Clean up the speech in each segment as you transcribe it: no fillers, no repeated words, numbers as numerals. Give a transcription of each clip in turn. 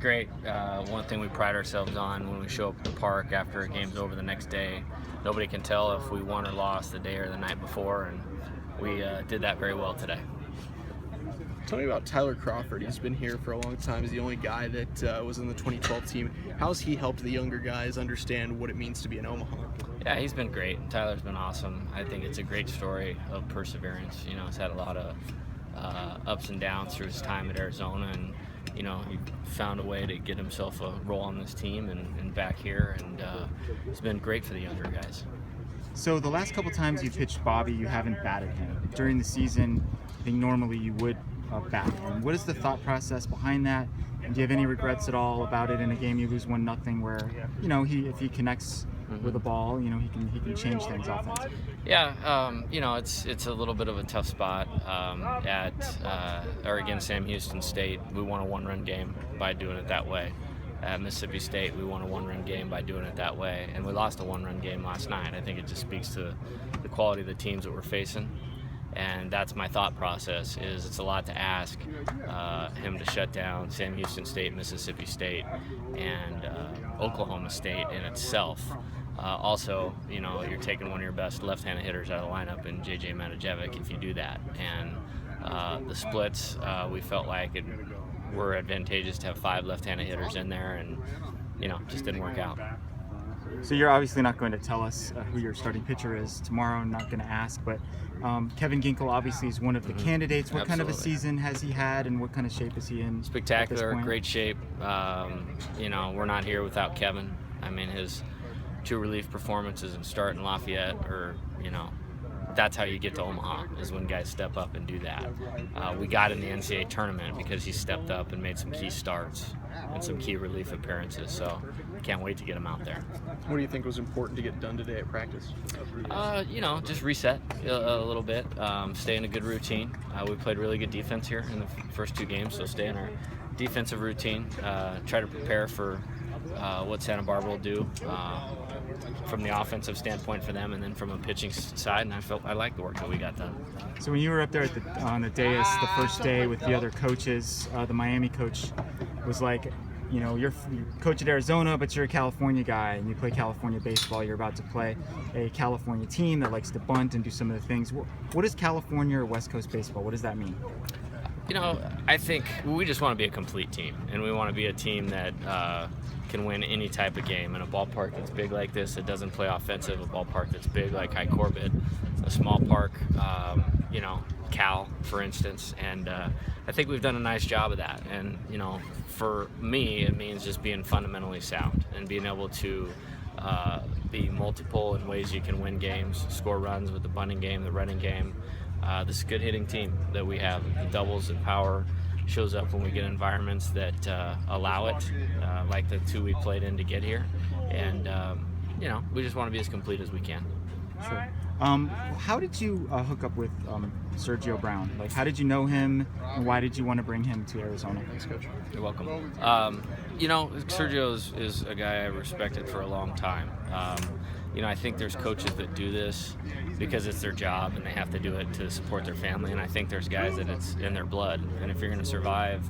great. One thing we pride ourselves on when we show up at the park after a game's over the next day, nobody can tell if we won or lost the day or the night before, and we did that very well today. Tell me about Tyler Crawford. He's been here for a long time. He's the only guy that was in the 2012 team. How's he helped the younger guys understand what it means to be in Omaha? Yeah, he's been great. Tyler's been awesome. I think it's a great story of perseverance. He's had a lot of ups and downs through his time at Arizona, and he found a way to get himself a role on this team and back here, and it's been great for the younger guys. So the last couple times you pitched Bobby, you haven't batted him. During the season, I think normally you would bat him. What is the thought process behind that? And do you have any regrets at all about it in a game you lose 1-0 where, if he connects with the ball, he can change things offensively? Yeah, it's a little bit of a tough spot against Sam Houston State. We won a one-run game by doing it that way. At Mississippi State, we won a one-run game by doing it that way, and we lost a one-run game last night. I think it just speaks to the quality of the teams that we're facing, and that's my thought process. Is it's a lot to ask him to shut down Sam Houston State, Mississippi State, and Oklahoma State in itself. Also, you're taking one of your best left-handed hitters out of the lineup in J.J. Matajevic if you do that, and the splits we felt like it were advantageous to have 5 left-handed hitters in there, and just didn't work out. So you're obviously not going to tell us who your starting pitcher is tomorrow. I'm not going to ask, but Kevin Ginkel obviously is one of the candidates. What kind of a season has he had, and what kind of shape is he in? Spectacular, great shape. We're not here without Kevin. I mean, his 2 relief performances and start in Lafayette that's how you get to Omaha, is when guys step up and do that. We got in the NCAA tournament because he stepped up and made some key starts and some key relief appearances, so I can't wait to get him out there. What do you think was important to get done today at practice? Just reset a little bit, stay in a good routine. We played really good defense here in the first 2 games, so stay in our defensive routine, try to prepare for what Santa Barbara will do from the offensive standpoint for them, and then from a pitching side, and I like the work that we got done. So when you were up there on the dais the first day with the other coaches, the Miami coach was like, you're coach at Arizona, but you're a California guy, and you play California baseball. You're about to play a California team that likes to bunt and do some of the things. What is California or West Coast baseball? What does that mean? I think we just want to be a complete team, and we want to be a team that can win any type of game in a ballpark that's big like this. It doesn't play offensive. A ballpark that's big like High Corbett, a small park, Cal, for instance. And I think we've done a nice job of that. And for me, it means just being fundamentally sound and being able to be multiple in ways you can win games, score runs with the bunting game, the running game. This is a good hitting team that we have. The doubles and power shows up when we get environments that allow it, like the 2 we played in to get here. And, we just want to be as complete as we can. Sure. How did you hook up with Sergio Brown? Like, how did you know him, and why did you want to bring him to Arizona? Thanks, Coach. You're welcome. Sergio is a guy I respected for a long time. I think there's coaches that do this because it's their job and they have to do it to support their family, and I think there's guys that it's in their blood. And if you're going to survive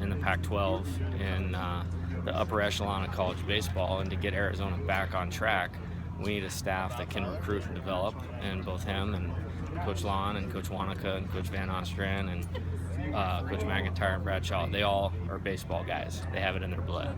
in the Pac-12 in the upper echelon of college baseball, and to get Arizona back on track, we need a staff that can recruit and develop, and both him and Coach Lon and Coach Wanaka and Coach Van Ostran and Coach McIntyre and Bradshaw, they all are baseball guys. They have it in their blood.